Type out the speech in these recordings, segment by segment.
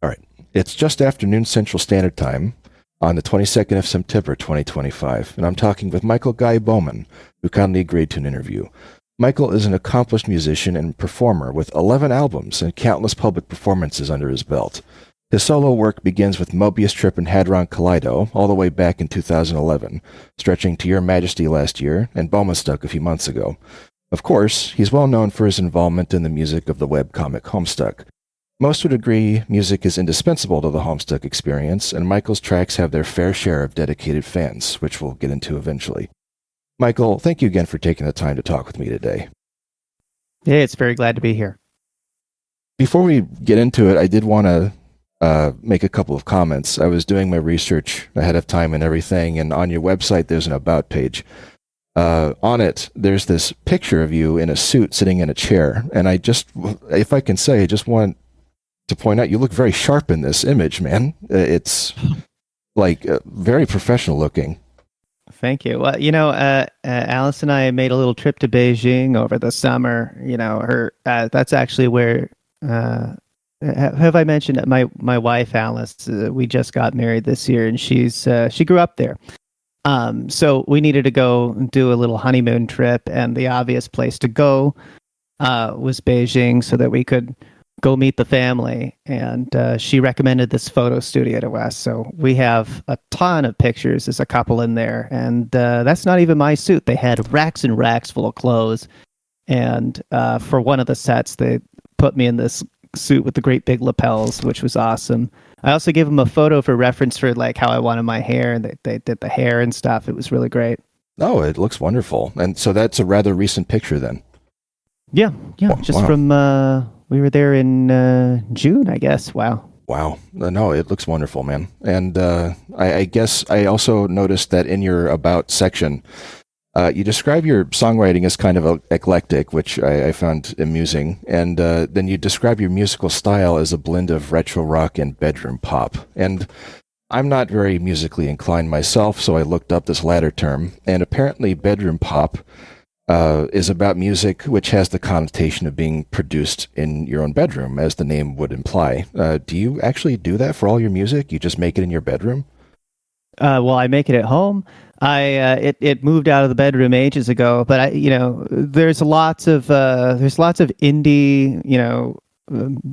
All right. It's just after noon Central Standard Time on the 22nd of September 2025, and I'm talking with Michael Guy Bowman, who kindly agreed to an interview. Michael is an accomplished musician and performer with 11 albums and countless public performances under his belt. His solo work begins with Mobius Trip and Hadron Collido all the way back in 2011, stretching to Your Majesty last year and Homestuck a few months ago. Of course, he's well known for his involvement in the music of the webcomic Homestuck. Most would agree music is indispensable to the Homestuck experience, and Michael's tracks have their fair share of dedicated fans, which we'll get into eventually. Michael, thank you again for taking the time to talk with me today. Yeah, it's very glad to be here. Before we get into it, I did want to make a couple of comments. I was doing my research ahead of time and everything, and on your website there's an About page. On it, there's this picture of you in a suit sitting in a chair, and if I can say, I just want to point out you look very sharp in this image, man. It's like very professional looking. Thank you. Well, Alice and I made a little trip to Beijing over the summer. That's actually where. Have I mentioned that my wife Alice? We just got married this year, and she grew up there. So we needed to go do a little honeymoon trip, and the obvious place to go was Beijing, so that we could go meet the family. And she recommended this photo studio to us. So we have a ton of pictures. There's a couple in there, and that's not even my suit. They had racks and racks full of clothes, and for one of the sets, they put me in this suit with the great big lapels, which was awesome. I also gave them a photo for reference for like how I wanted my hair, and they did the hair and stuff. It was really great. Oh, it looks wonderful. And so that's a rather recent picture then. Yeah, Oh, just wow. from we were there in June, I guess. Wow. Wow. No, it looks wonderful, man. And I guess I also noticed that in your About section, you describe your songwriting as kind of eclectic, which I found amusing. And then you describe your musical style as a blend of retro rock and bedroom pop. And I'm not very musically inclined myself, so I looked up this latter term. And apparently, bedroom pop is about music which has the connotation of being produced in your own bedroom, as the name would imply. Do you actually do that for all your music? You just make it in your bedroom? Well, I make it at home. It moved out of the bedroom ages ago, but there's lots of indie,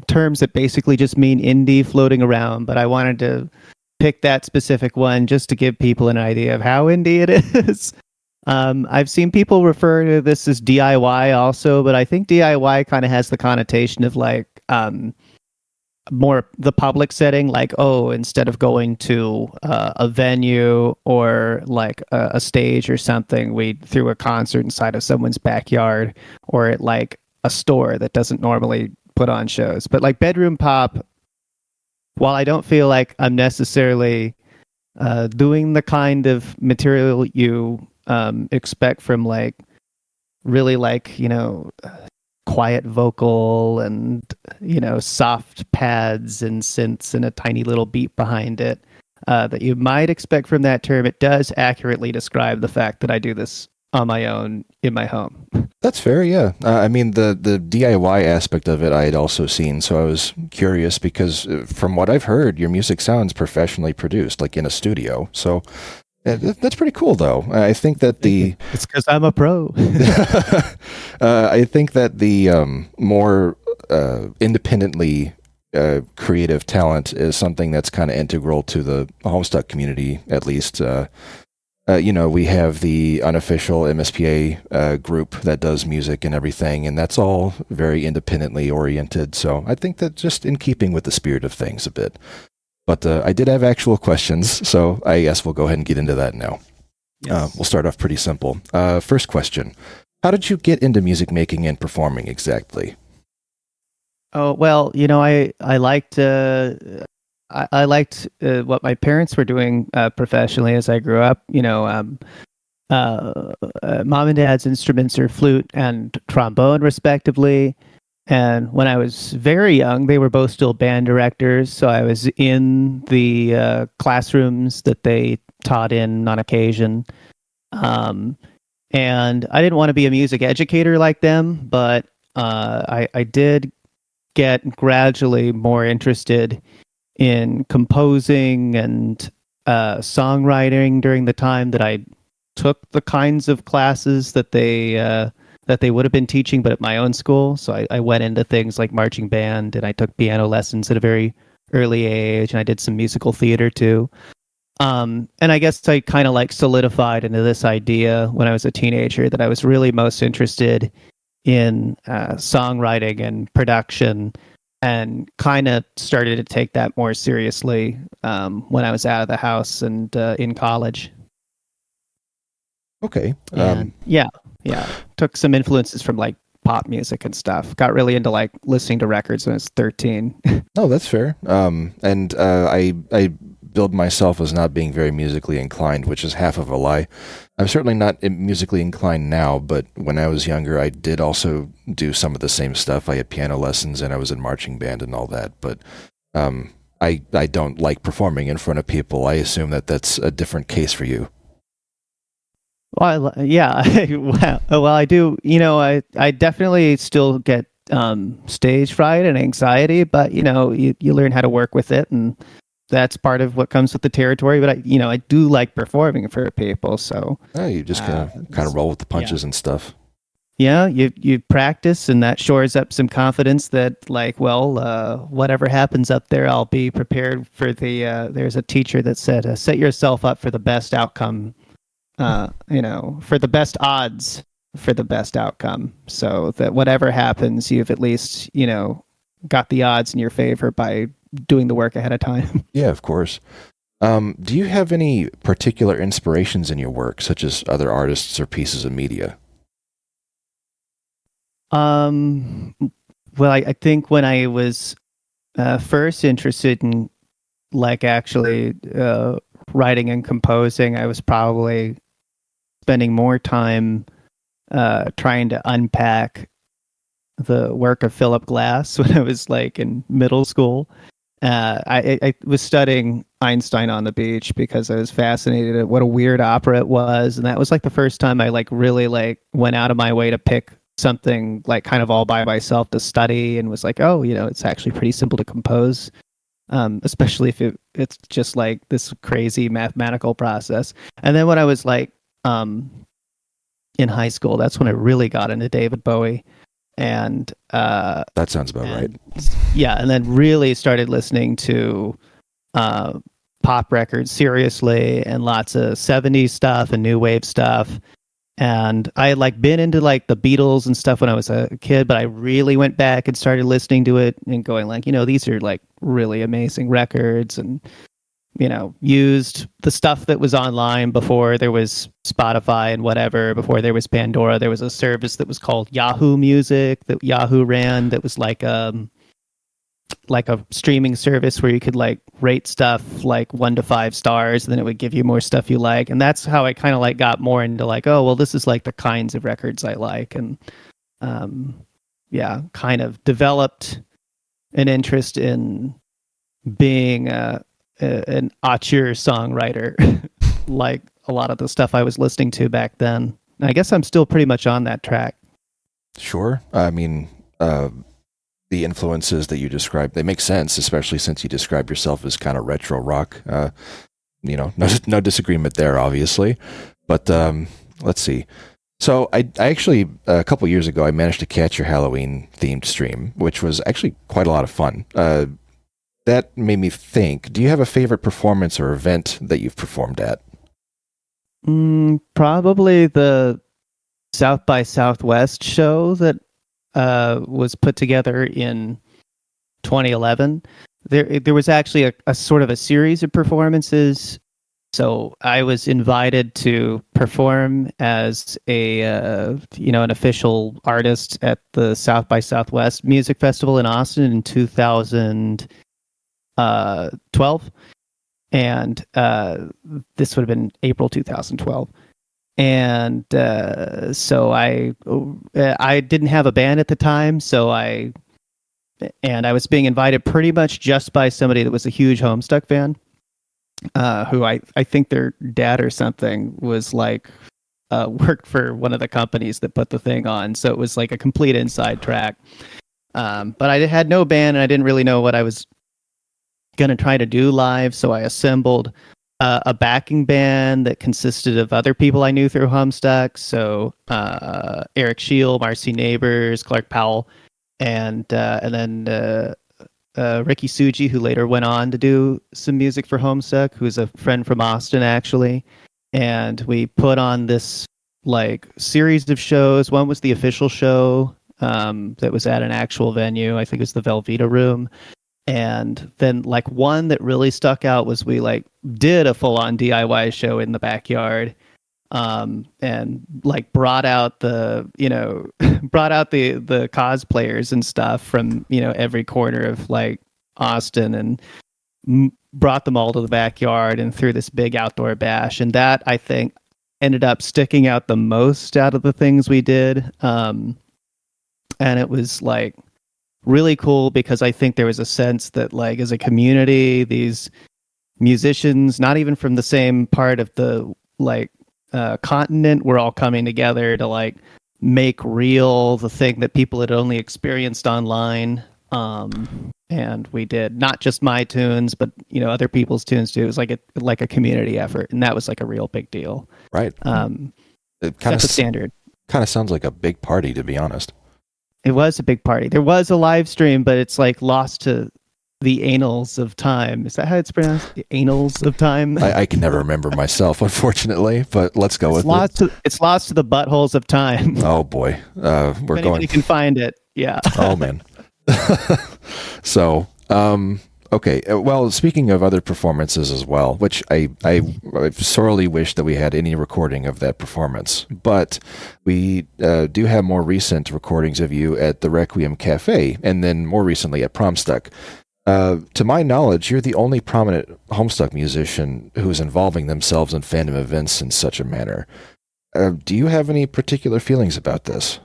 terms that basically just mean indie floating around. But I wanted to pick that specific one just to give people an idea of how indie it is. I've seen people refer to this as DIY also, but I think DIY kind of has the connotation of like more the public setting, like, oh, instead of going to a venue or like a stage or something, we threw a concert inside of someone's backyard, or at like a store that doesn't normally put on shows. But like bedroom pop, while I don't feel like I'm necessarily doing the kind of material you expect from like really like quiet vocal and soft pads and synths and a tiny little beat behind it that you might expect from that term, it does accurately describe the fact that I do this on my own in my home. That's fair, yeah. I mean, the DIY aspect of it I had also seen, so I was curious because from what I've heard, your music sounds professionally produced, like in a studio. So that's pretty cool, though. I think that it's because I'm a pro. I think that the more independently creative talent is something that's kind of integral to the Homestuck community, at least. We have the unofficial MSPA group that does music and everything, and that's all very independently oriented. So I think that just in keeping with the spirit of things a bit. But I did have actual questions, so I guess we'll go ahead and get into that now. Yes. We'll start off pretty simple. First question. How did you get into music making and performing exactly? Oh, well, I liked what my parents were doing professionally as I grew up. Mom and dad's instruments are flute and trombone, respectively. And when I was very young, they were both still band directors. So I was in the classrooms that they taught in on occasion. And I didn't want to be a music educator like them, but I did get gradually more interested in composing and songwriting during the time that I took the kinds of classes that they would have been teaching, but at my own school. So I went into things like marching band, and I took piano lessons at a very early age, and I did some musical theater too. And I guess I kind of like solidified into this idea when I was a teenager that I was really most interested in songwriting and production, and kind of started to take that more seriously when I was out of the house and in college. Okay. And yeah, took some influences from like pop music and stuff. Got really into like listening to records when I was 13. No, that's fair. And I build myself as not being very musically inclined, which is half of a lie. I'm certainly not musically inclined now, but when I was younger, I did also do some of the same stuff. I had piano lessons and I was in marching band and all that. But I don't like performing in front of people. I assume that that's a different case for you. Well, yeah, well, I do. I definitely still get stage fright and anxiety, but you learn how to work with it, and that's part of what comes with the territory. But I do like performing for people. So you just kind of roll with the punches and stuff. Yeah, you practice, and that shores up some confidence that, like, whatever happens up there, I'll be prepared for the. There's a teacher that said, "Set yourself up for the best outcome." For the best odds for the best outcome, so that whatever happens, you've at least got the odds in your favor by doing the work ahead of time. Yeah, of course. Do you have any particular inspirations in your work, such as other artists or pieces of media? Well, I think when I was first interested in like actually writing and composing, I was probably spending more time trying to unpack the work of Philip Glass when I was like in middle school. I was studying Einstein on the Beach because I was fascinated at what a weird opera it was, and that was like the first time I like really like went out of my way to pick something like kind of all by myself to study, and was like, oh, it's actually pretty simple to compose, especially if it's just like this crazy mathematical process. And then when I was like in high school, that's when I really got into David Bowie. And that sounds about right. Yeah, and then really started listening to pop records seriously, and lots of 70s stuff and new wave stuff. And I had like been into like the Beatles and stuff when I was a kid, but I really went back and started listening to it and going like, these are like really amazing records, and used the stuff that was online before there was Spotify and whatever, before there was Pandora. There was a service that was called Yahoo Music that Yahoo ran, that was like a streaming service where you could like rate stuff like 1 to 5 stars, and then it would give you more stuff you like. And that's how I kind of like got more into like, oh, well, this is like the kinds of records I like. And kind of developed an interest in being an auteur songwriter, like a lot of the stuff I was listening to back then. I guess I'm still pretty much on that track. Sure. I mean, the influences that you described, they make sense, especially since you describe yourself as kind of retro rock. No disagreement there, obviously. But let's see. So I actually, a couple years ago, I managed to catch your Halloween themed stream, which was actually quite a lot of fun. That made me think, do you have a favorite performance or event that you've performed at? Probably the South by Southwest show that was put together in 2011. There was actually a sort of a series of performances. So I was invited to perform as an official artist at the South by Southwest Music Festival in Austin in 2012, and this would have been April 2012. And so I didn't have a band at the time, so I was being invited pretty much just by somebody that was a huge Homestuck fan, who I think their dad or something was like worked for one of the companies that put the thing on, so it was like a complete inside track. But I had no band, and I didn't really know what I was going to try to do live. So I assembled a backing band that consisted of other people I knew through Homestuck. So Eric Scheel, Marcy Neighbors, Clark Powell, and then Ricky Suji, who later went on to do some music for Homestuck, who's a friend from Austin, actually. And we put on this like series of shows. One was the official show that was at an actual venue. I think it was the Velveeta Room. And then like one that really stuck out was we like did a full on DIY show in the backyard, and like brought out the the cosplayers and stuff from every corner of like Austin, and brought them all to the backyard and threw this big outdoor bash. And that, I think, ended up sticking out the most out of the things we did. And it was like really cool because I think there was a sense that like as a community, these musicians, not even from the same part of the like continent, were all coming together to like make real the thing that people had only experienced online. And we did not just my tunes, but other people's tunes too. It was like a community effort, and that was like a real big deal. Right. It kind of standard. Kind of sounds like a big party, to be honest. It was a big party. There was a live stream, but it's like lost to the annals of time. Is that how it's pronounced? The annals of time? I can never remember myself, unfortunately, but let's go with it. It's lost to the buttholes of time. Oh, boy. We're going... You can find it. Yeah. Oh, man. So, okay. Well, speaking of other performances as well, which I sorely wish that we had any recording of that performance, but we do have more recent recordings of you at the Requiem Cafe, and then more recently at Promstuck. To my knowledge, you're the only prominent Homestuck musician who is involving themselves in fandom events in such a manner. Do you have any particular feelings about this?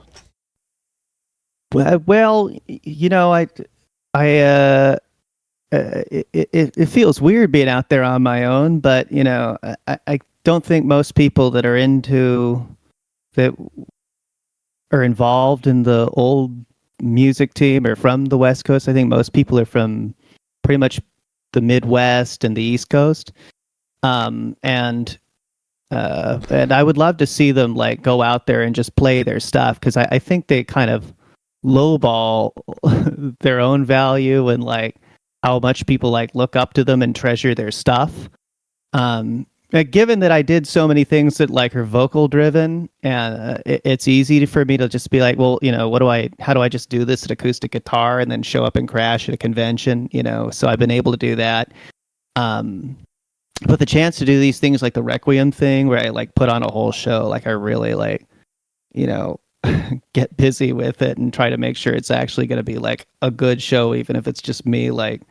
Well, it feels weird being out there on my own, but I don't think most people that are involved in the old music team are from the West Coast. I think most people are from pretty much the Midwest and the East Coast, and I would love to see them like go out there and just play their stuff, because I think they kind of lowball their own value and like how much people like look up to them and treasure their stuff. Given that I did so many things that like are vocal driven, and it's easy for me to just be like, well, how do I just do this at acoustic guitar and then show up and crash at a convention? So I've been able to do that. But the chance to do these things like the Requiem thing, where I like put on a whole show, like I really like, get busy with it and try to make sure it's actually going to be like a good show, even if it's just me like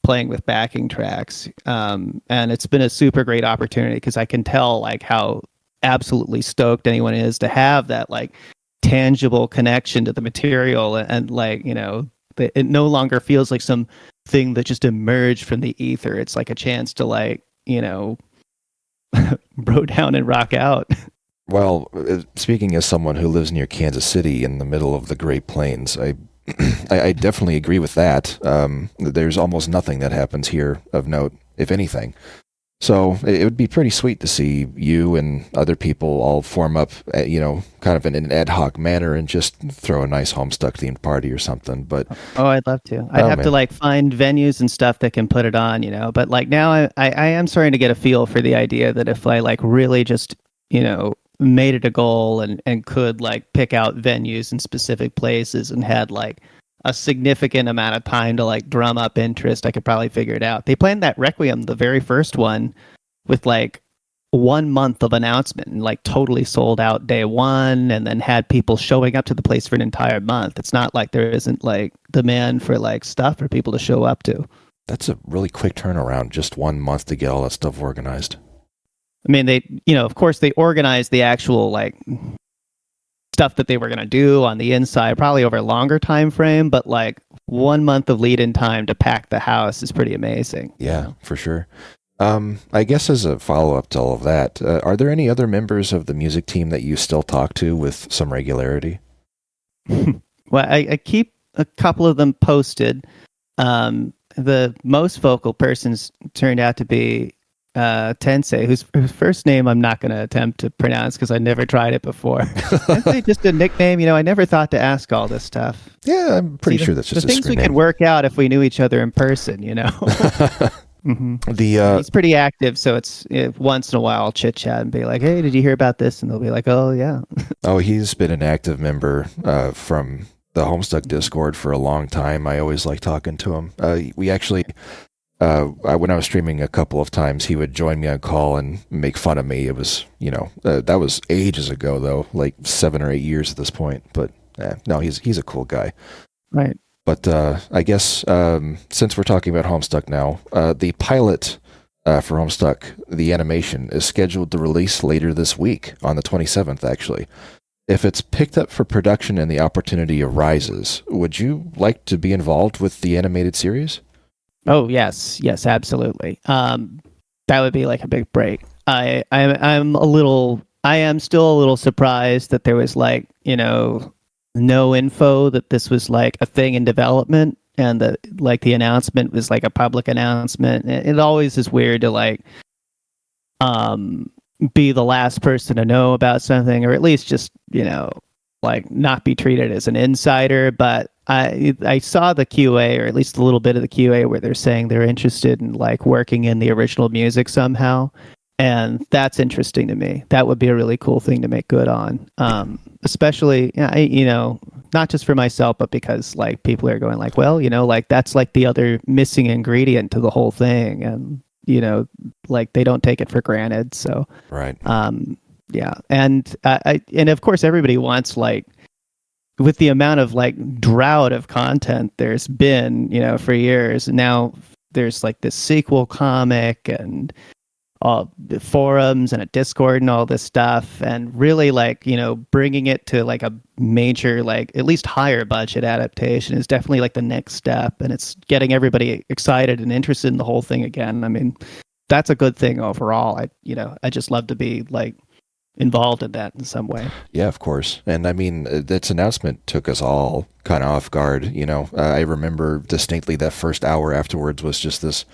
playing with backing tracks. And it's been a super great opportunity because I can tell like how absolutely stoked anyone is to have that like tangible connection to the material, and like, it no longer feels like some thing that just emerged from the ether. It's like a chance to like, bro down and rock out. Well, speaking as someone who lives near Kansas City in the middle of the Great Plains, I definitely agree with that. There's almost nothing that happens here of note, if anything. So it would be pretty sweet to see you and other people all form up, kind of in an ad hoc manner and just throw a nice Homestuck themed party or something. But I'd love to. I'd have to like find venues and stuff that can put it on, But like now I am starting to get a feel for the idea that if I like really just, made it a goal and could like pick out venues in specific places and had like a significant amount of time to like drum up interest, I could probably figure it out. They planned that Requiem, the very first one, with like 1 month of announcement and like totally sold out day one, and then had people showing up to the place for an entire month. It's not like there isn't like demand for like stuff for people to show up to. That's a really quick turnaround, just 1 month to get all that stuff organized. I mean, they, of course they organized the actual like stuff that they were going to do on the inside probably over a longer time frame, but like 1 month of lead in time to pack the house is pretty amazing. Yeah, for sure. I guess as a follow-up to all of that, are there any other members of the music team that you still talk to with some regularity? Well, I keep a couple of them posted. the most vocal persons turned out to be Tensei, whose first name I'm not going to attempt to pronounce because I never tried it before. Tensei, just a nickname. I never thought to ask all this stuff. Yeah, I'm pretty sure that's just the a things screen we name. could work out if we knew each other in person. He's pretty active, so it's once in a while I'll chit chat and be like, "Hey, did you hear about this?" And they'll be like, "Oh, yeah." Oh, he's been an active member from the Homestuck Discord for a long time. I always like talking to him. We actually, when I was streaming a couple of times, he would join me on call and make fun of me. It was, that was ages ago though, like 7 or 8 years at this point. But no, he's a cool guy. Right. But I guess since we're talking about Homestuck now, the pilot for Homestuck, the animation, is scheduled to release later this week on the 27th, actually. If it's picked up for production and the opportunity arises, would you like to be involved with the animated series? Oh, yes, absolutely. That would be like a big break. I am still a little surprised that there was like, no info that this was like a thing in development, and that like the announcement was like a public announcement. It always is weird to like be the last person to know about something, or at least just like not be treated as an insider. But I saw the QA, or at least a little bit of the QA, where they're saying they're interested in like working in the original music somehow, and that's interesting to me. That would be a really cool thing to make good on, especially not just for myself, but because like people are going like, well, like that's like the other missing ingredient to the whole thing, and like they don't take it for granted. So right. Yeah, and of course everybody wants, like, with the amount of like drought of content there's been for years now, there's like this sequel comic and all the forums and a Discord and all this stuff, and really like bringing it to like a major, like at least higher budget adaptation is definitely like the next step, and it's getting everybody excited and interested in the whole thing again. I mean, that's a good thing overall. I just love to be like involved in that in some way. Yeah, of course. And I mean, this announcement took us all kind of off guard. I remember distinctly that first hour afterwards was just this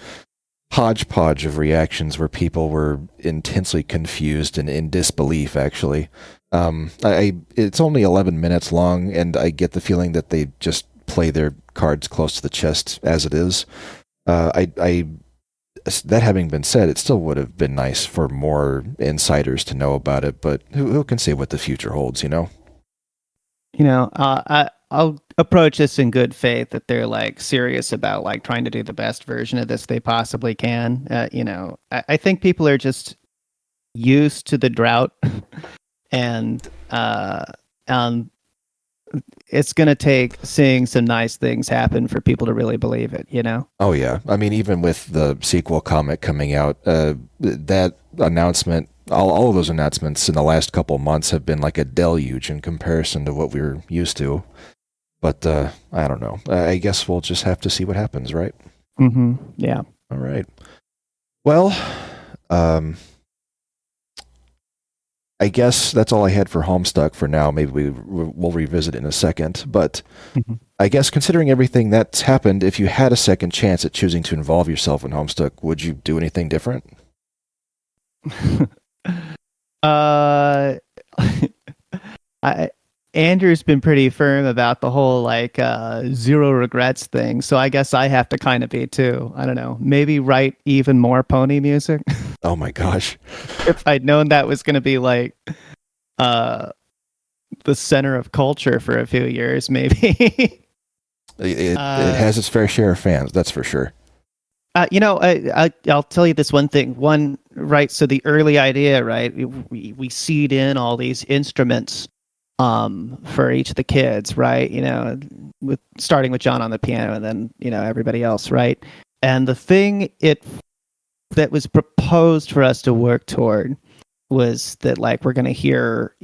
hodgepodge of reactions where people were intensely confused and in disbelief, actually. It's only 11 minutes long, and I get the feeling that they just play their cards close to the chest as it is. That having been said, it still would have been nice for more insiders to know about it, but who can say what the future holds, I'll approach this in good faith that they're like serious about like trying to do the best version of this they possibly can. I think people are just used to the drought, and it's going to take seeing some nice things happen for people to really believe it, Oh, yeah. I mean, even with the sequel comic coming out, that announcement, all of those announcements in the last couple of months have been like a deluge in comparison to what we were used to. But I don't know. I guess we'll just have to see what happens, right? Mm-hmm. Yeah. All right. Well, I guess that's all I had for Homestuck for now. Maybe we'll revisit it in a second. But I guess considering everything that's happened, if you had a second chance at choosing to involve yourself in Homestuck, would you do anything different? Andrew's been pretty firm about the whole like zero regrets thing, so I guess I have to kind of be too. I don't know, maybe write even more pony music. Oh my gosh. If I'd known that was going to be like the center of culture for a few years, maybe. It has its fair share of fans, that's for sure. I'll tell you this one thing. Right, so the early idea, right, we seed in all these instruments for each of the kids, right? With starting with John on the piano and then, everybody else, right? And the thing that was proposed for us to work toward was that like we're going to hear,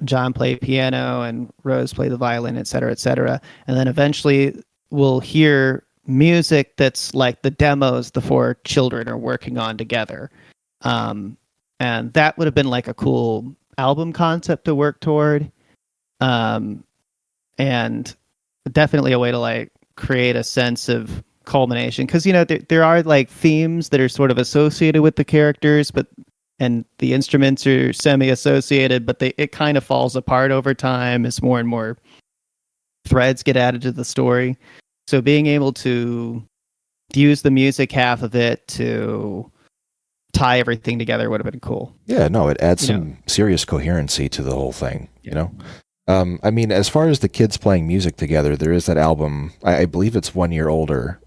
John play piano and Rose play the violin, et cetera, and then eventually we'll hear music that's like the demos the four children are working on together. And that would have been like a cool album concept to work toward, and definitely a way to like create a sense of culmination, because there are like themes that are sort of associated with the characters, and the instruments are semi-associated, but it kind of falls apart over time as more and more threads get added to the story. So being able to use the music half of it to tie everything together would have been cool. Yeah, no, it adds some serious coherency to the whole thing, I mean, as far as the kids playing music together, there is that album. I believe it's 1 year older.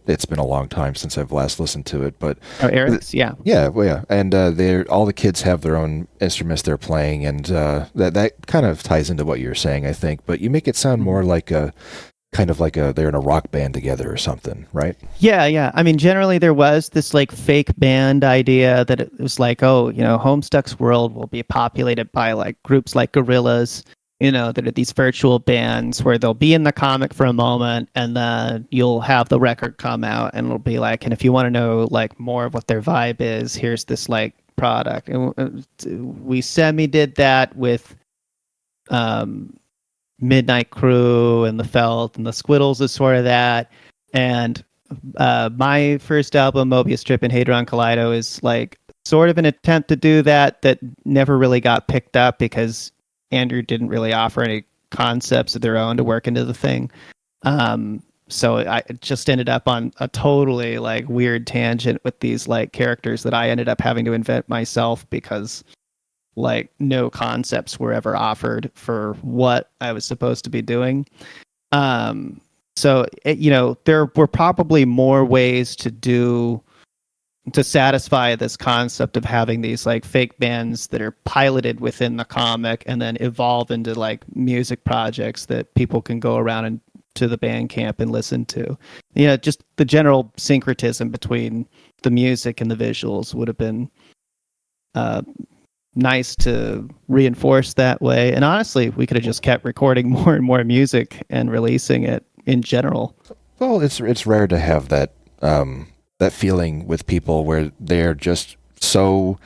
It's been a long time since I've last listened to it, but Eric's, yeah, well, yeah, and all the kids have their own instruments they're playing, and that kind of ties into what you're saying, I think. But you make it sound more like they're in a rock band together or something, right? Yeah. I mean, generally there was this like fake band idea that it was like, Homestuck's world will be populated by like groups like Gorillaz. That are these virtual bands where they'll be in the comic for a moment, and then you'll have the record come out, and it'll be like, and if you want to know like more of what their vibe is, here's this like product. And we did that with Midnight Crew and the Felt, and the Squiddles is sort of that. And my first album, Mobius Strip and Hadron Collido, is like sort of an attempt to do that never really got picked up because Andrew didn't really offer any concepts of their own to work into the thing. So I just ended up on a totally like weird tangent with these like characters that I ended up having to invent myself because like no concepts were ever offered for what I was supposed to be doing. So there were probably more ways to satisfy this concept of having these like fake bands that are piloted within the comic and then evolve into like music projects that people can go around and to the band camp and listen to. Just the general syncretism between the music and the visuals would have been nice to reinforce that way. And honestly, we could have just kept recording more and more music and releasing it in general. Well, it's rare to have that that feeling with people where they're just so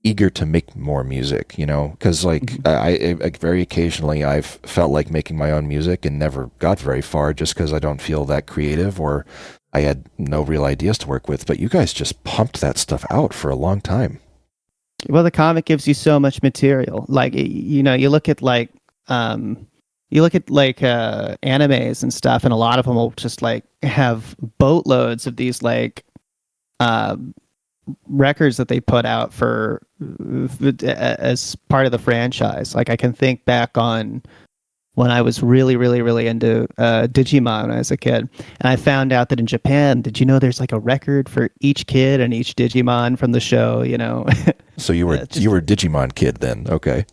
eager to make more music, because like I very occasionally I've felt like making my own music and never got very far just because I don't feel that creative or I had no real ideas to work with. But you guys just pumped that stuff out for a long time. Well, the comic gives you so much material. Like, you look at like animes and stuff, and a lot of them will just like have boatloads of these like records that they put out for as part of the franchise. Like I can think back on when I was really, really, really into Digimon when I was a kid, and I found out that in Japan, did you know there's like a record for each kid and each Digimon from the show? So you were Digimon kid then, okay?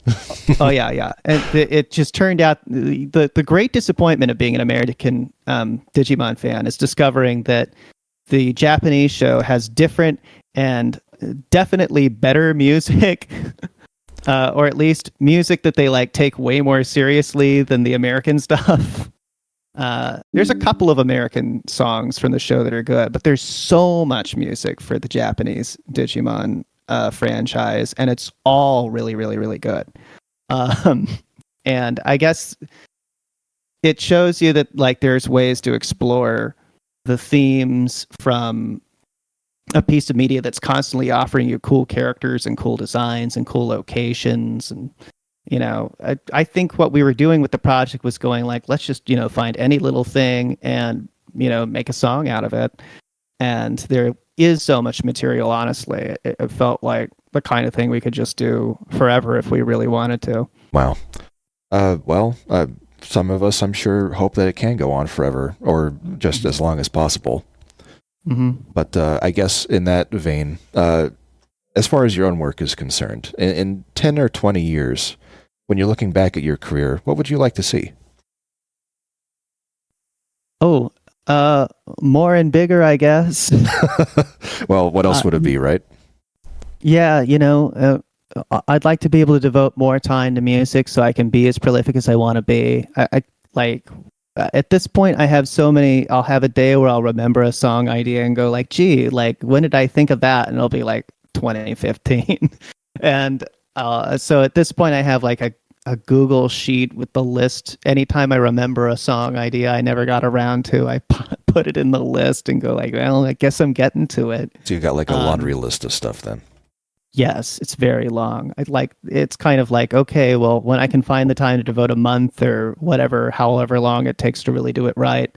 Oh yeah, and it just turned out the great disappointment of being an American Digimon fan is discovering that the Japanese show has different and definitely better music. Or at least music that they like take way more seriously than the American stuff. There's a couple of American songs from the show that are good, but there's so much music for the Japanese Digimon franchise, and it's all really, really, really good. And I guess it shows you that like there's ways to explore the themes from a piece of media that's constantly offering you cool characters and cool designs and cool locations. And, I think what we were doing with the project was going like, let's just, find any little thing and, make a song out of it. And there is so much material, honestly. It felt like the kind of thing we could just do forever if we really wanted to. Wow. Some of us, I'm sure, hope that it can go on forever or just as long as possible. Mm-hmm. But I guess in that vein, as far as your own work is concerned, in 10 or 20 years, when you're looking back at your career, what would you like to see? Oh, more and bigger, I guess. Well, what else would it be, right? Yeah, I'd like to be able to devote more time to music so I can be as prolific as I want to be. I like... At this point, I have so many. I'll have a day where I'll remember a song idea and go like, "Gee, like when did I think of that?" And it'll be like 2015. And so at this point, I have like a Google sheet with the list. Anytime I remember a song idea I never got around to, I put it in the list and go like, well, I guess I'm getting to it. So you've got like a laundry list of stuff then. Yes, it's very long. It's kind of like, okay, well, when I can find the time to devote a month or whatever, however long it takes to really do it right,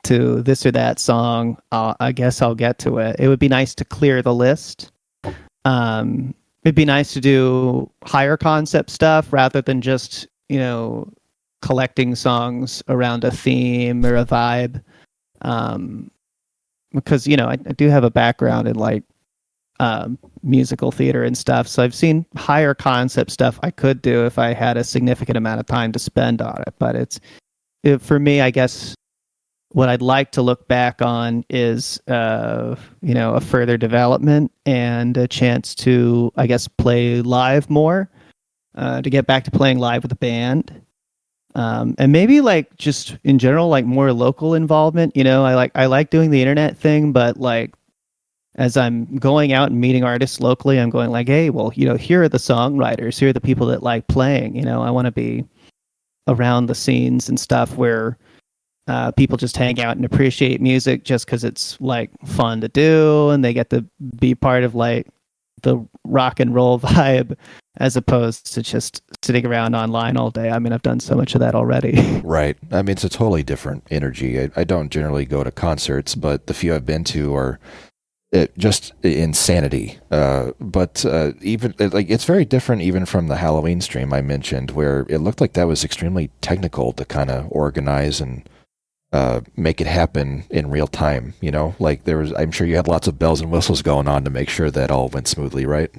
to this or that song, I guess I'll get to it. It would be nice to clear the list. It'd be nice to do higher concept stuff rather than just, collecting songs around a theme or a vibe. Because, I do have a background in like musical theater and stuff. So I've seen higher concept stuff I could do if I had a significant amount of time to spend on it. But for me, I guess what I'd like to look back on is, a further development and a chance to, I guess, play live more, to get back to playing live with a band. And maybe like just in general, like more local involvement. I like doing the internet thing, but like, as I'm going out and meeting artists locally, I'm going like, hey, well, here are the songwriters, here are the people that like playing. I want to be around the scenes and stuff where people just hang out and appreciate music just because it's like fun to do, and they get to be part of like the rock and roll vibe, as opposed to just sitting around online all day. I mean, I've done so much of that already. Right. I mean, it's a totally different energy. I don't generally go to concerts, but the few I've been to are just insanity. But even like it's very different even from the Halloween stream I mentioned, where it looked like that was extremely technical to kind of organize and make it happen in real time. Like I'm sure you had lots of bells and whistles going on to make sure that all went smoothly, right?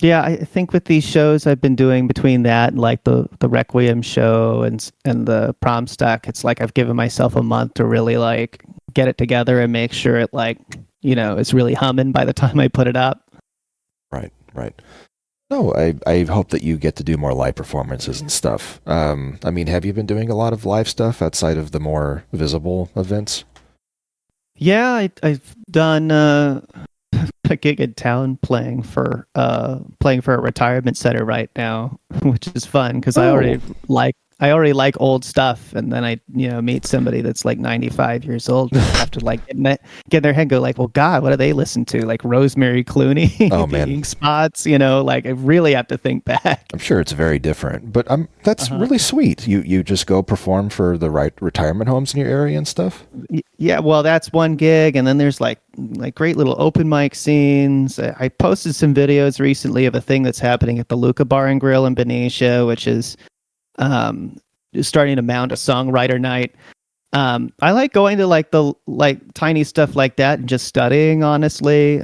Yeah, I think with these shows I've been doing between that and like the Requiem show and the Homestuck, it's like I've given myself a month to really like get it together and make sure it like, it's really humming by the time I put it up. Right. No, I hope that you get to do more live performances and stuff. I mean, have you been doing a lot of live stuff outside of the more visible events? Yeah, I've done a gig in town playing for a retirement center right now, which is fun because I already like old stuff, and then I meet somebody that's like 95 years old and I have to like get in their head and go like, well, God, what do they listen to? Like Rosemary Clooney, oh man, Ink Spots, like I really have to think back. I'm sure it's very different, but that's really sweet. You just go perform for the right retirement homes in your area and stuff. Yeah, well, that's one gig, and then there's like great little open mic scenes. I posted some videos recently of a thing that's happening at the Luca Bar and Grill in Benicia, which is starting to mount a songwriter night. I like going to like the tiny stuff like that and just studying, honestly.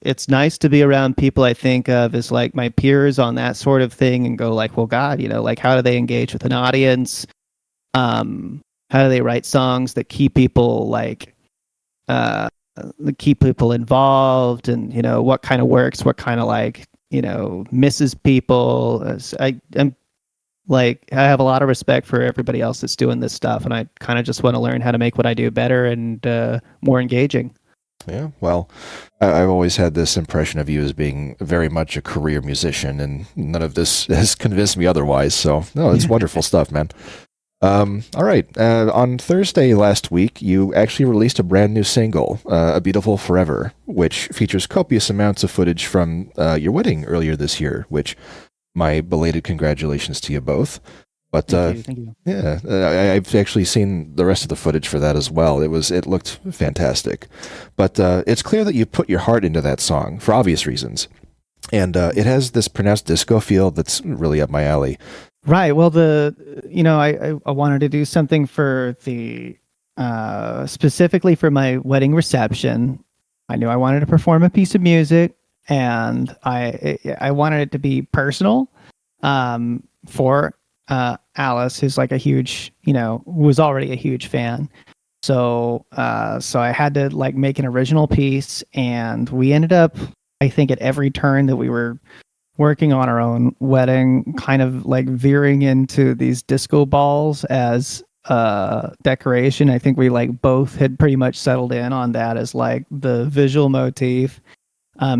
It's nice to be around people I think of as like my peers on that sort of thing and go like, well, God, like how do they engage with an audience? How do they write songs that keep people involved, and what kind of works, what kind of like misses people. I'm like, I have a lot of respect for everybody else that's doing this stuff, and I kind of just want to learn how to make what I do better and more engaging. Yeah, well, I've always had this impression of you as being very much a career musician, and none of this has convinced me otherwise. So, no, it's wonderful stuff, man. All right. On Thursday last week, you actually released a brand new single, A Beautiful Forever, which features copious amounts of footage from your wedding earlier this year, which my belated congratulations to you both. But Thank you. yeah, I've actually seen the rest of the footage for that as well. It looked fantastic. But it's clear that you put your heart into that song for obvious reasons. And it has this pronounced disco feel that's really up my alley. Right. Well, I wanted to do something for the specifically for my wedding reception. I knew I wanted to perform a piece of music, and I wanted it to be personal for Alice, who's like a huge, was already a huge fan. So I had to like make an original piece, and we ended up, I think, at every turn that we were working on our own wedding, kind of like veering into these disco balls as decoration. I think we like both had pretty much settled in on that as like the visual motif.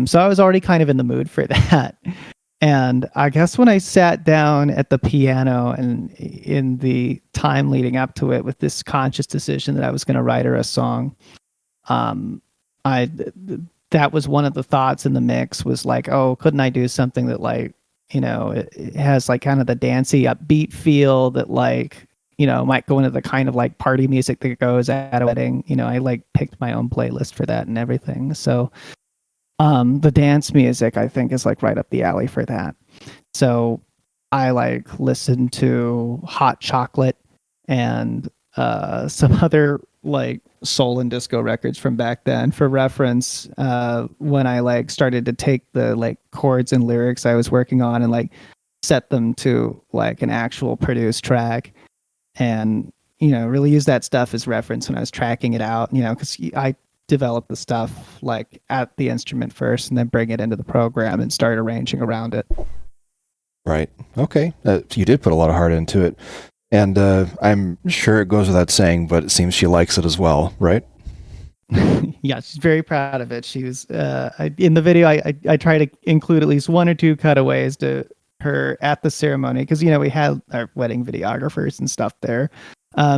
So I was already kind of in the mood for that. And I guess when I sat down at the piano and in the time leading up to it with this conscious decision that I was going to write her a song, I that was one of the thoughts in the mix was like, oh, couldn't I do something that like, it has like kind of the dancey upbeat feel that like, might go into the kind of like party music that goes at a wedding. I like picked my own playlist for that and everything. So the dance music I think is like right up the alley for that. So I like listened to Hot Chocolate and some other like soul and disco records from back then for reference when I like started to take the like chords and lyrics I was working on and like set them to like an actual produced track and really use that stuff as reference when I was tracking it out, because I develop the stuff like at the instrument first and then bring it into the program and start arranging around it. Right. Okay. You did put a lot of heart into it. And I'm sure it goes without saying, but it seems she likes it as well, right? Yeah, she's very proud of it. She was in the video. I try to include at least one or two cutaways to her at the ceremony because we had our wedding videographers and stuff there,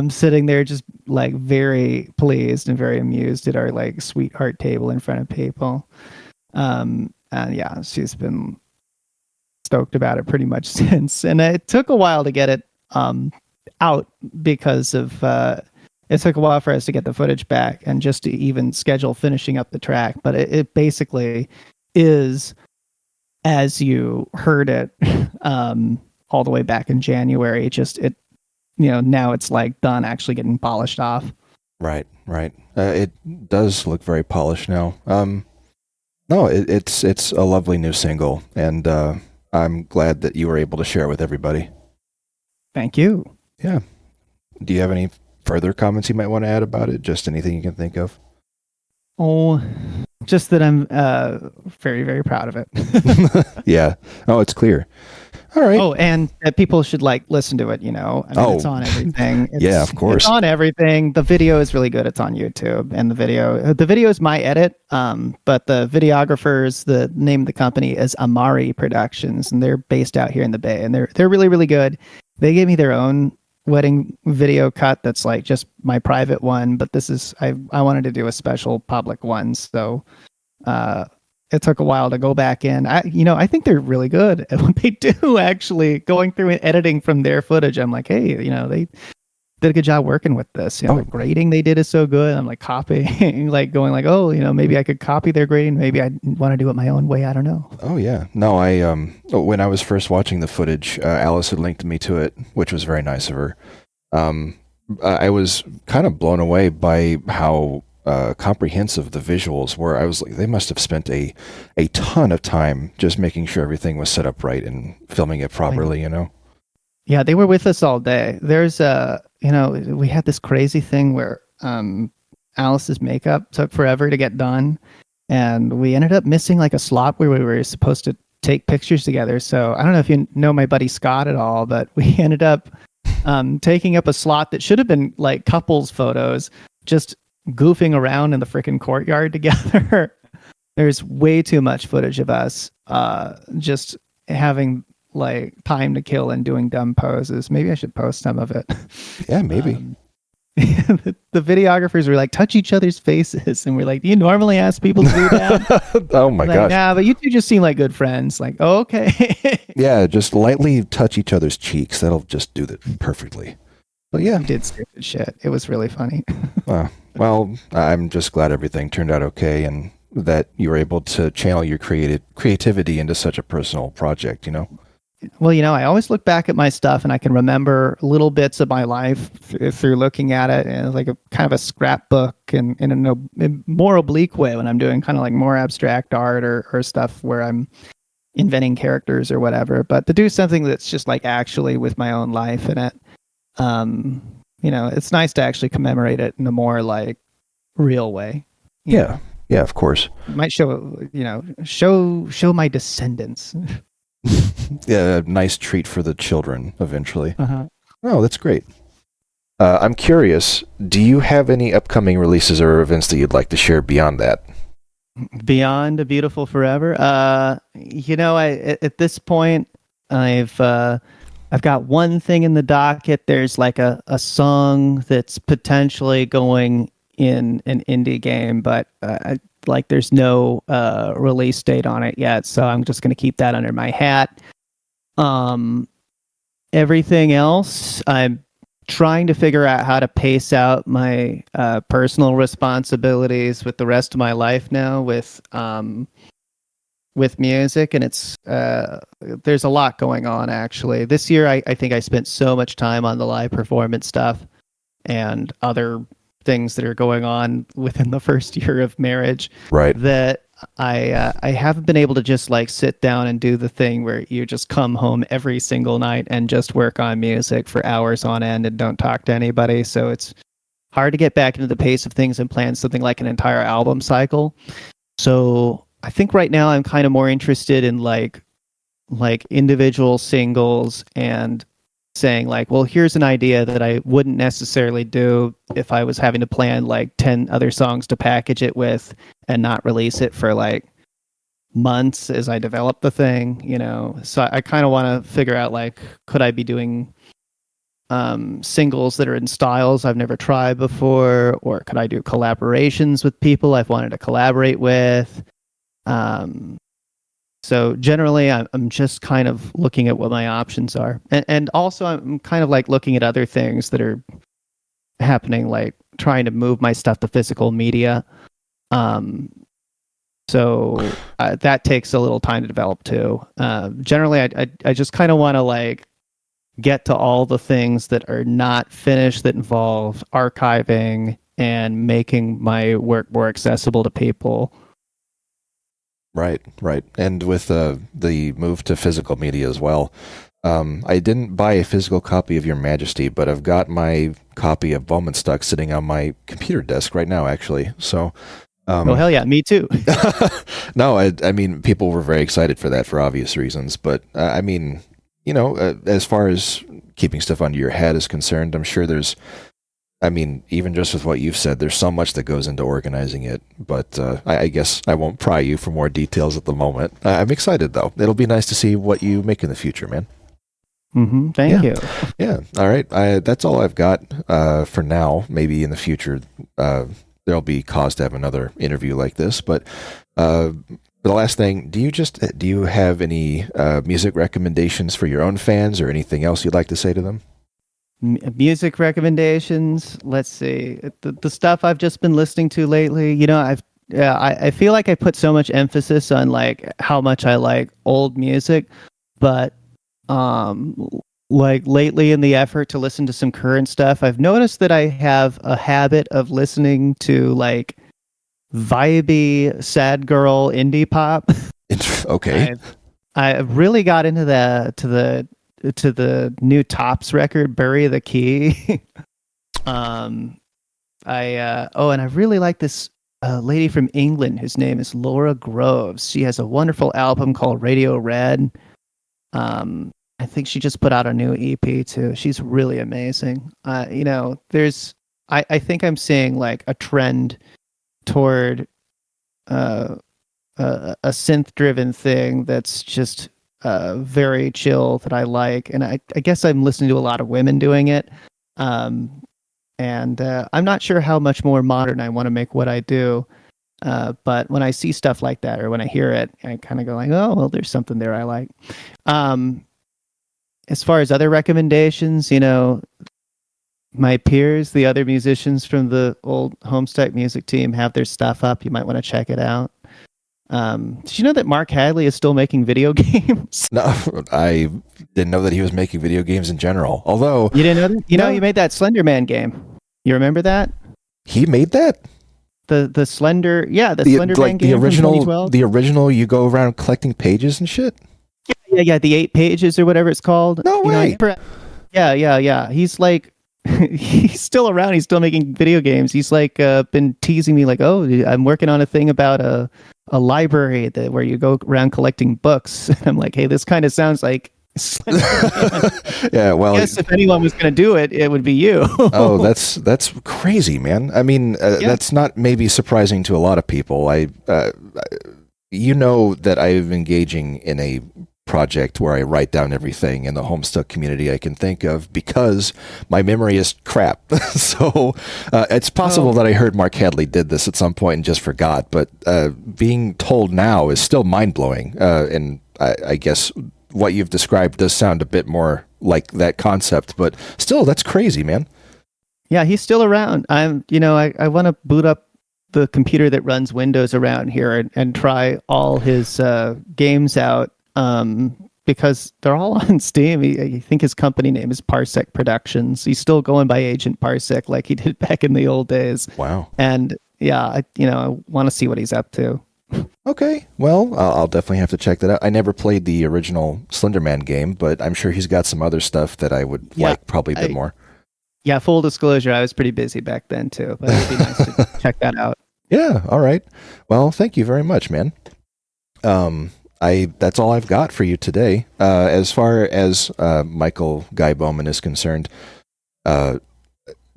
sitting there just like very pleased and very amused at our like sweetheart table in front of people. And yeah, she's been stoked about it pretty much since. And it took a while to get it out because of it took a while for us to get the footage back and just to even schedule finishing up the track. But it basically is as you heard it all the way back in January. Just it, now it's like done actually getting polished off. Right. It does look very polished now. No, it's a lovely new single, and I'm glad that you were able to share it with everybody. Thank you. Yeah. Do you have any further comments you might want to add about it? Just anything you can think of? Oh, just that I'm very, very proud of it. Yeah. Oh, it's clear. All right. Oh, and that people should like listen to it, it's on everything. Yeah, of course. It's on everything. The video is really good. It's on YouTube. And the video is my edit. But the videographers, the name of the company is Amari Productions, and they're based out here in the Bay, and they're really, really good. They gave me their own wedding video cut that's like just my private one, but this is I wanted to do a special public one, so it took a while to go back in. I think they're really good at what they do. Actually, going through and editing from their footage, I'm like, hey, they did a good job working with this. The grading they did is so good. I'm like copying, like going like, oh, maybe I could copy their grading. Maybe I want to do it my own way. I don't know. Oh yeah, no, I when I was first watching the footage, Alice had linked me to it, which was very nice of her. I was kind of blown away by how comprehensive the visuals were. I was like, they must have spent a ton of time just making sure everything was set up right and filming it properly. Yeah, they were with us all day. There's we had this crazy thing where Alice's makeup took forever to get done, and we ended up missing like a slot where we were supposed to take pictures together. So I don't know if you know my buddy Scott at all, but we ended up taking up a slot that should have been like couples photos, just goofing around in the freaking courtyard together. There's way too much footage of us just having like time to kill and doing dumb poses. Maybe I should post some of it. Yeah, maybe. The videographers were like, touch each other's faces, and we're like, do you normally ask people to do that? Oh my gosh. Nah, but you two just seem like good friends. Like, oh, okay. Yeah, just lightly touch each other's cheeks. That'll just do that perfectly. But yeah, we did stupid shit. It was really funny. Well, I'm just glad everything turned out okay, and that you were able to channel your creativity into such a personal project. Well, I always look back at my stuff and I can remember little bits of my life through looking at it, and like a kind of a scrapbook and in a more oblique way when I'm doing kind of like more abstract art or stuff where I'm inventing characters or whatever. But to do something that's just like actually with my own life in it, it's nice to actually commemorate it in a more like real way. Yeah, of course. It might show my descendants. Yeah, a nice treat for the children eventually. Uh-huh. Oh, that's great. I'm curious, do you have any upcoming releases or events that you'd like to share beyond that? Beyond a Beautiful Forever. At this point, I've got one thing in the docket. There's like a song that's potentially going in an indie game, but like there's no release date on it yet, so I'm just going to keep that under my hat. Everything else, I'm trying to figure out how to pace out my personal responsibilities with the rest of my life now with music, and it's there's a lot going on actually. This year I think I spent so much time on the live performance stuff and other things that are going on within the first year of marriage, Right. that I haven't been able to just like sit down and do the thing where you just come home every single night and just work on music for hours on end and don't talk to anybody. So it's hard to get back into the pace of things and plan something like an entire album cycle. So I think right now I'm kind of more interested in like individual singles and saying like, well, here's an idea that I wouldn't necessarily do if I was having to plan like 10 other songs to package it with and not release it for like months as I develop the thing, you know. So I kind of want to figure out like, could I be doing singles that are in styles I've never tried before, or could I do collaborations with people I've wanted to collaborate with? So generally, I'm just kind of looking at what my options are, and also I'm kind of like looking at other things that are happening, like trying to move my stuff to physical media. So that takes a little time to develop too. Generally, I just kind of want to like get to all the things that are not finished that involve archiving and making my work more accessible to people. Right. And with the move to physical media as well, I didn't buy a physical copy of Your Majesty, but I've got my copy of Homestuck sitting on my computer desk right now, actually. So, oh hell yeah, me too. No, I mean, people were very excited for that for obvious reasons, but I mean, you know, as far as keeping stuff under your head is concerned, I'm sure there's, I mean, even just with what you've said, there's so much that goes into organizing it, but I guess I won't pry you for more details at the moment. I'm excited, though. It'll be nice to see what you make in the future, man. Mm-hmm. Thank you. Yeah. All right. That's all I've got for now. Maybe in the future, there'll be cause to have another interview like this, but the last thing, do you have any music recommendations for your own fans or anything else you'd like to say to them? Music recommendations. Let's see. The stuff I've just been listening to lately, you know, I feel like I put so much emphasis on like how much I like old music, but like lately in the effort to listen to some current stuff, I've noticed that I have a habit of listening to like vibey sad girl indie pop. Okay. I really got into the new Tops record, Bury the Key. And I really like this lady from England whose name is Laura Groves. She has a wonderful album called Radio Red. I think she just put out a new EP too. She's really amazing. You know, I think I'm seeing like a trend toward a synth-driven thing that's just very chill that I like, and I guess I'm listening to a lot of women doing it, and I'm not sure how much more modern I want to make what I do, but when I see stuff like that or when I hear it, I kind of go like, oh well, there's something there I like. As far as other recommendations, you know, my peers, the other musicians from the old Homestuck music team, have their stuff up. You might want to check it out. Did you know that Mark Hadley is still making video games? No, I didn't know that he was making video games in general. Although you didn't know that? You know, he made that Slender Man game. You remember that? He made that? The Slender, the Slender Man game the original, from 2012? The original, you go around collecting pages and shit? Yeah, the 8 pages or whatever it's called. No way. Yeah. He's like, he's still around. He's still making video games. He's like been teasing me like, oh, I'm working on a thing about a library where you go around collecting books. And I'm like, hey, this kind of sounds like Yeah, well, I guess if anyone was going to do it, it would be you. oh, that's crazy, man. I mean, that's not maybe surprising to a lot of people. You know that I'm engaging in a project where I write down everything in the Homestuck community I can think of because my memory is crap. So it's possible that I heard Mark Hadley did this at some point and just forgot, but being told now is still mind-blowing. And I guess what you've described does sound a bit more like that concept, but still, that's crazy, man. Yeah, he's still around. I want to boot up the computer that runs Windows around here and try all his games out. Because they're all on Steam. I think his company name is Parsec Productions. He's still going by Agent Parsec like he did back in the old days. Wow. And yeah, I want to see what he's up to. Okay, well, I'll definitely have to check that out. I never played the original Slenderman game, but I'm sure he's got some other stuff that I would like probably a bit more. Yeah, full disclosure, I was pretty busy back then too, but it'd be nice to check that out. Yeah, all right. Well, thank you very much, man. That's all I've got for you today. As far as Michael Guy Bowman is concerned, do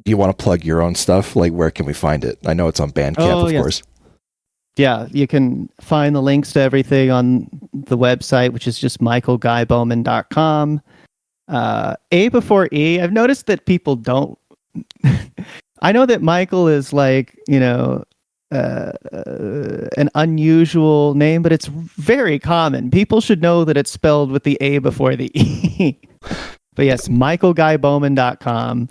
you want to plug your own stuff? Like, where can we find it? I know it's on Bandcamp, of course. Yeah, you can find the links to everything on the website, which is just michaelguybowman.com. A before E. I've noticed that people don't. I know that Michael is like, an unusual name, but it's very common. People should know that it's spelled with the A before the E. But yes, michaelguybowman.com.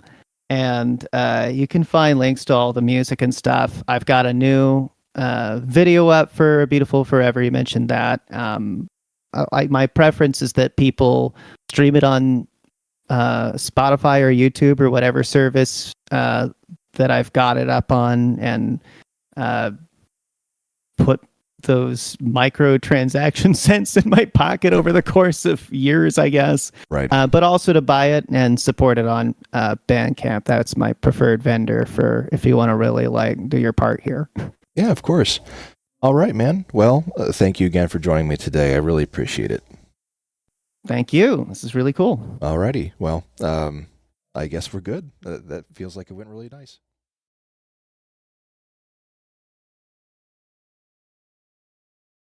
And you can find links to all the music and stuff. I've got a new video up for Beautiful Forever. You mentioned that. My preference is that people stream it on Spotify or YouTube or whatever service that I've got it up on, and put those microtransaction cents in my pocket over the course of years, I guess. Right. But also to buy it and support it on Bandcamp. That's my preferred vendor for if you want to really do your part here. Yeah, of course. All right, man. Well, thank you again for joining me today. I really appreciate it. Thank you. This is really cool. All righty. Well, I guess we're good. That feels like it went really nice.